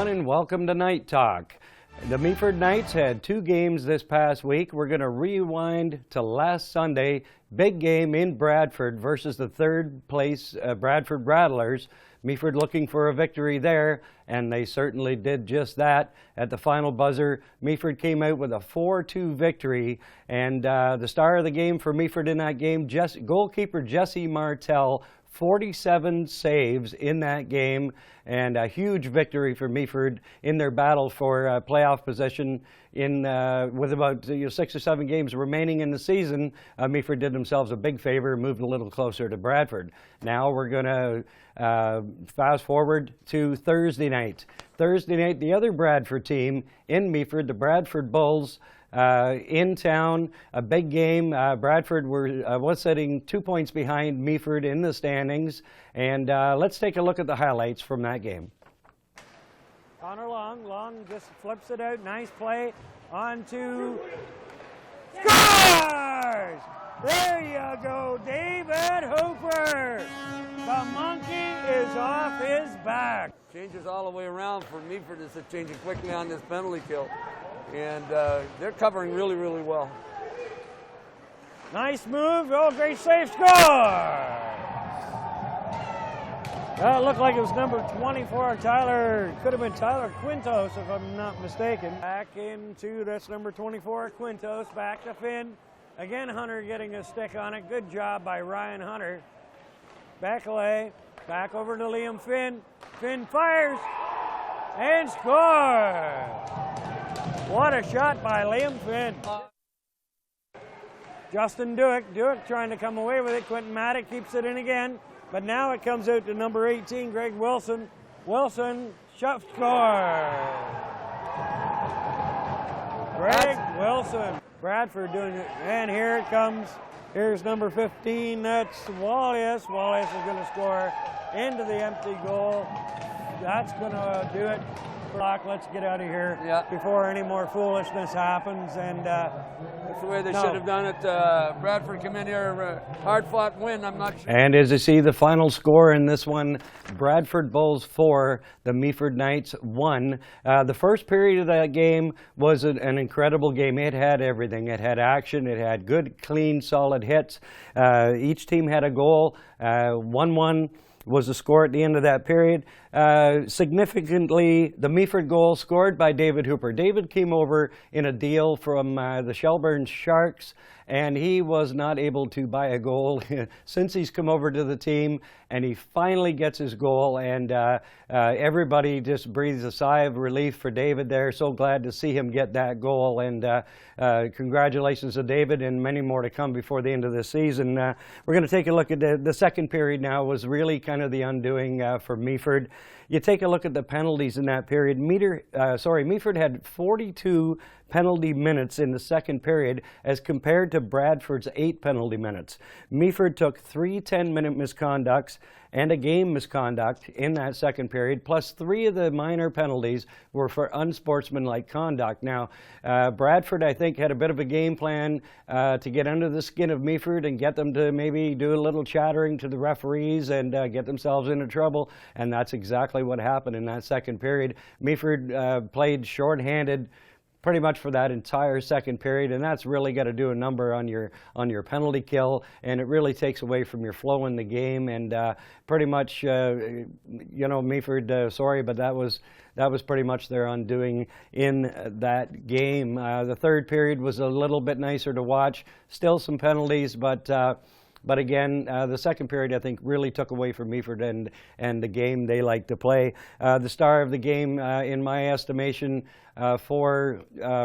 everyone, and welcome to Night Talk. The Meaford Knights had 2 games this past week. We're going to rewind to last Sunday. Big game in Bradford versus the 3rd place Bradford Rattlers. Meaford looking for a victory there, and they certainly did just that. At the final buzzer, Meaford came out with a 4-2 victory, and the star of the game for Meaford in that game, goalkeeper Jesse Martell, 47 saves in that game, and a huge victory for Meaford in their battle for playoff position. With about 6 or 7 games remaining in the season, Meaford did themselves a big favor and moved a little closer to Bradford. Now we're going to fast forward to Thursday night. Thursday night, the other Bradford team in Meaford, the Bradford Bulls, in town, a big game. Bradford was sitting 2 points behind Meaford in the standings, and let's take a look at the highlights from that game. Connor Long just flips it out, nice play, on to scores! There you go, David Hooper! The monkey is off his back. Changes all the way around for Meaford is changing quickly on this penalty kill. And they're covering really, really well. Nice move. Oh, great save. Score! That looked like it was number 24, Tyler. Could have been Tyler Quintos, if I'm not mistaken. Back into, that's number 24, Quintos. Back to Finn. Again, Hunter getting a stick on it. Good job by Ryan Hunter. Back away. Back over to Liam Finn. Finn fires and scores! What a shot by Liam Finn. Justin Duick trying to come away with it. Quentin Maddock keeps it in again, but now it comes out to number 18, Greg Wilson. Wilson, shot, score. Greg Wilson. Bradford doing it, and here it comes. Here's number 15, that's Wallace. Wallace is going to score into the empty goal. That's going to do it. Let's get out of here before any more foolishness happens. And that's the way they should have done it. Bradford come in here, hard-fought win. I'm not sure. And as you see, the final score in this one, Bradford Bulls 4, the Meaford Knights 1. The first period of that game was an incredible game. It had everything. It had action. It had good, clean, solid hits. Each team had a goal. 1-1. Was the score at the end of that period. Significantly, the Meaford goal scored by David Hooper. David came over in a deal from the Shelburne Sharks, and he was not able to buy a goal since he's come over to the team, and he finally gets his goal, and everybody just breathes a sigh of relief for David there. So glad to see him get that goal, and congratulations to David, and many more to come before the end of the season. We're going to take a look at the second period now. Was really kind of the undoing for Meaford. You take a look at the penalties in that period. Meaford had 42 penalty minutes in the second period as compared to Bradford's 8 penalty minutes. Meaford took 3 10-minute misconducts and a game misconduct in that second period, plus 3 of the minor penalties were for unsportsmanlike conduct. Now, Bradford, I think, had a bit of a game plan to get under the skin of Meaford and get them to maybe do a little chattering to the referees and get themselves into trouble, and that's exactly what happened in that second period. Meaford played shorthanded pretty much for that entire second period, and that's really got to do a number on your penalty kill, and it really takes away from your flow in the game. And pretty much, Meaford, sorry, but that was pretty much their undoing in that game. The third period was a little bit nicer to watch. Still some penalties, but again, the second period, I think, really took away from Meaford and the game they like to play. The star of the game, in my estimation, for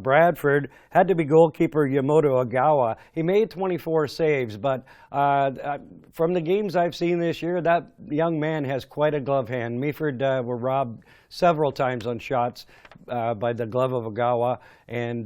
Bradford had to be goalkeeper Yamoto Ogawa. He made 24 saves, but from the games I've seen this year, that young man has quite a glove hand. Meaford were robbed several times on shots by the glove of Ogawa, and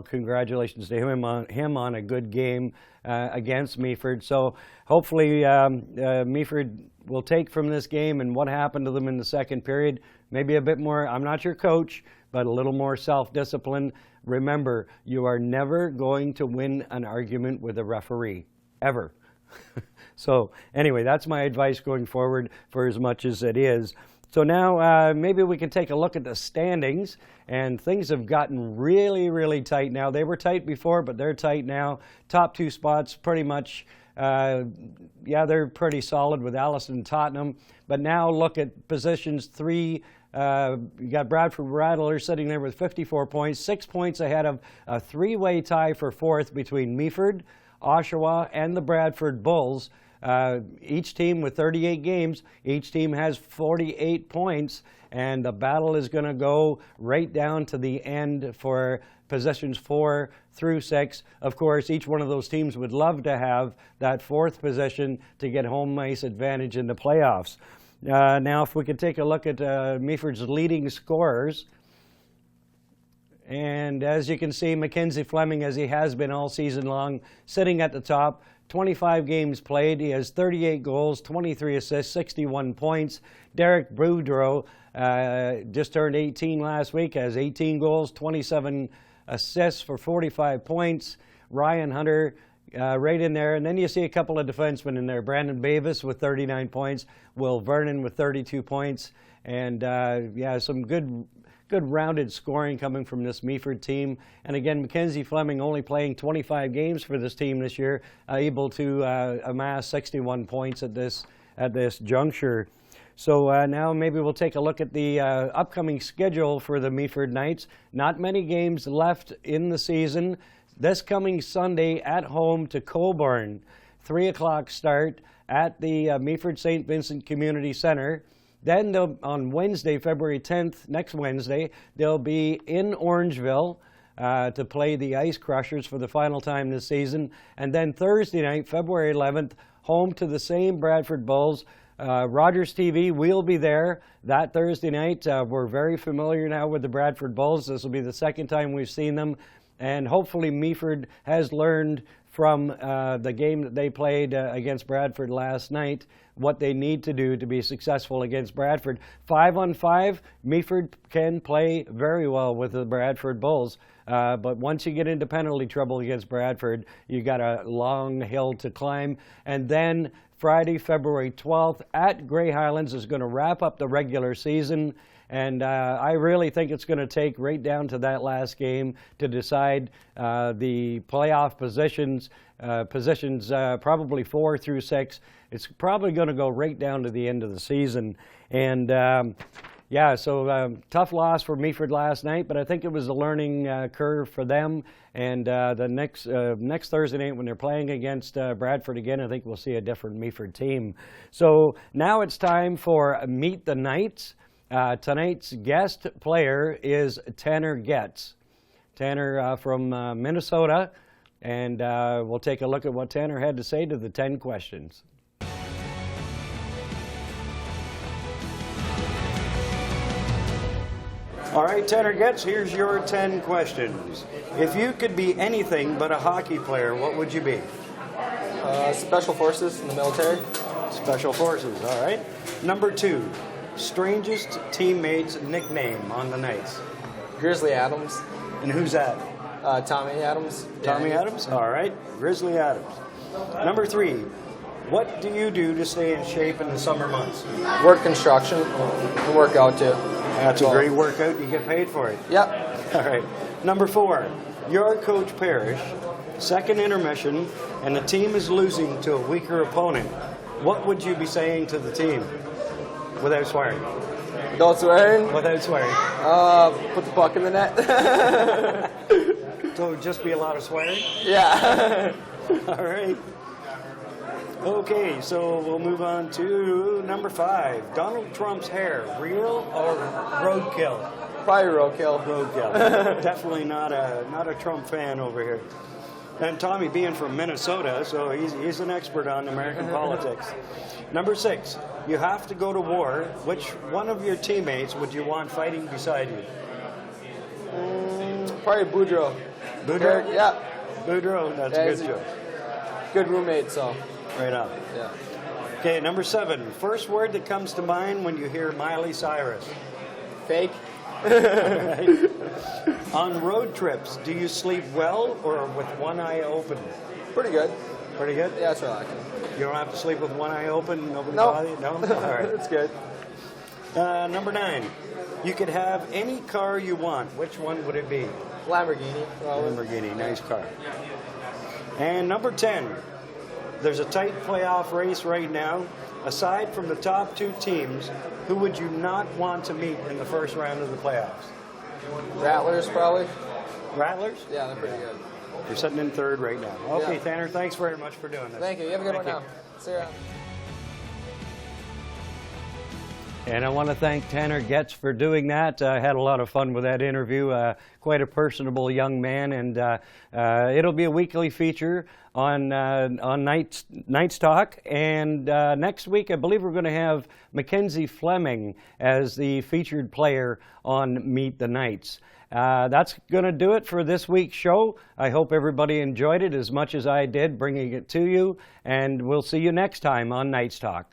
congratulations to him on a good game against Meaford. So hopefully Meaford will take from this game and what happened to them in the second period, maybe a bit more, I'm not your coach, but a little more self-discipline. Remember, you are never going to win an argument with a referee, ever. So anyway, that's my advice going forward for as much as it is. So now maybe we can take a look at the standings, and things have gotten really, really tight now. They were tight before, but they're tight now. Top 2 spots pretty much, yeah, they're pretty solid with Allison and Tottenham. But now look at positions 3. You got Bradford Rattlers sitting there with 54 points, 6 points ahead of a 3-way tie for 4th between Meaford, Oshawa, and the Bradford Bulls. Each team with 38 games, each team has 48 points, and the battle is going to go right down to the end for positions 4 through 6. Of course, each one of those teams would love to have that 4th position to get home ice advantage in the playoffs. Now, if we could take a look at Meaford's leading scorers. And as you can see, Mackenzie Fleming, as he has been all season long, sitting at the top. 25 games played. He has 38 goals, 23 assists, 61 points. Derek Boudreau just turned 18 last week, has 18 goals, 27 assists for 45 points. Ryan Hunter right in there. And then you see a couple of defensemen in there. Brandon Bavis with 39 points. Will Vernon with 32 points. And yeah, some good rounded scoring coming from this Meaford team. And again, Mackenzie Fleming only playing 25 games for this team this year, able to amass 61 points at this juncture. So now maybe we'll take a look at the upcoming schedule for the Meaford Knights. Not many games left in the season. This coming Sunday at home to Cobourg, 3 o'clock start at the Meaford St. Vincent Community Center. Then on Wednesday, February 10th, next Wednesday, they'll be in Orangeville to play the Ice Crushers for the final time this season. And then Thursday night, February 11th, home to the same Bradford Bulls. Rogers TV will be there that Thursday night. We're very familiar now with the Bradford Bulls. This will be the second time we've seen them. And hopefully Meaford has learned from the game that they played against Bradford last night, what they need to do to be successful against Bradford. 5-on-5, Meaford can play very well with the Bradford Bulls, but once you get into penalty trouble against Bradford, you got a long hill to climb. And then Friday, February 12th at Grey Highlands is going to wrap up the regular season. And I really think it's going to take right down to that last game to decide the playoff positions, probably 4 through 6. It's probably going to go right down to the end of the season. And yeah, so tough loss for Meaford last night, but I think it was a learning curve for them. And the next Thursday night when they're playing against Bradford again, I think we'll see a different Meaford team. So now it's time for Meet the Knights. Tonight's guest player is Tanner Getz. Tanner from Minnesota, and we'll take a look at what Tanner had to say to the 10 questions. All right, Tanner Getz, here's your 10 questions. If you could be anything but a hockey player, what would you be? Special Forces in the military. Special Forces, all right. Number 2. Strangest teammate's nickname on the Knights? Grizzly Adams. And who's that? Tommy Adams. Tommy Adams? All right. Grizzly Adams. Number 3. What do you do to stay in shape in the summer months? Work construction and work out too. That's a great workout. You get paid for it. Yep. All right. Number 4. You're Coach Parrish, second intermission, and the team is losing to a weaker opponent. What would you be saying to the team? Without swearing. Without swearing? Without swearing. Put the puck in the net. So just be a lot of swearing? Yeah. All right. Okay, so we'll move on to number 5. Donald Trump's hair, real or roadkill? Probably roadkill. Roadkill. Definitely not a Trump fan over here. And Tommy being from Minnesota, so he's an expert on American politics. Number 6, you have to go to war. Which one of your teammates would you want fighting beside you? Probably Boudreau. Boudreau? Yeah. Boudreau, that's a good choice. Good roommate, so. Right on. Yeah. Okay, number 7, first word that comes to mind when you hear Miley Cyrus? Fake. Right. On road trips, do you sleep well or with one eye open? Pretty good. Pretty good? Yeah, it's relaxing. You don't have to sleep with one eye open. Nobody Nope. bother you? No. All right. That's good. Number 9. You could have any car you want. Which one would it be? Lamborghini. Lamborghini. Nice car. And number 10. There's a tight playoff race right now. Aside from the top 2 teams, who would you not want to meet in the first round of the playoffs? Rattlers, probably. Rattlers? Yeah, they're pretty good. You're sitting in 3rd right now. Okay, Yeah. Tanner, thanks very much for doing this. Thank you. You have a good one Thank now. See you around. And I want to thank Tanner Getz for doing that. I had a lot of fun with that interview. Quite a personable young man, and it'll be a weekly feature on Knights Talk. And next week, I believe we're going to have Mackenzie Fleming as the featured player on Meet the Knights. That's going to do it for this week's show. I hope everybody enjoyed it as much as I did bringing it to you, and we'll see you next time on Knights Talk.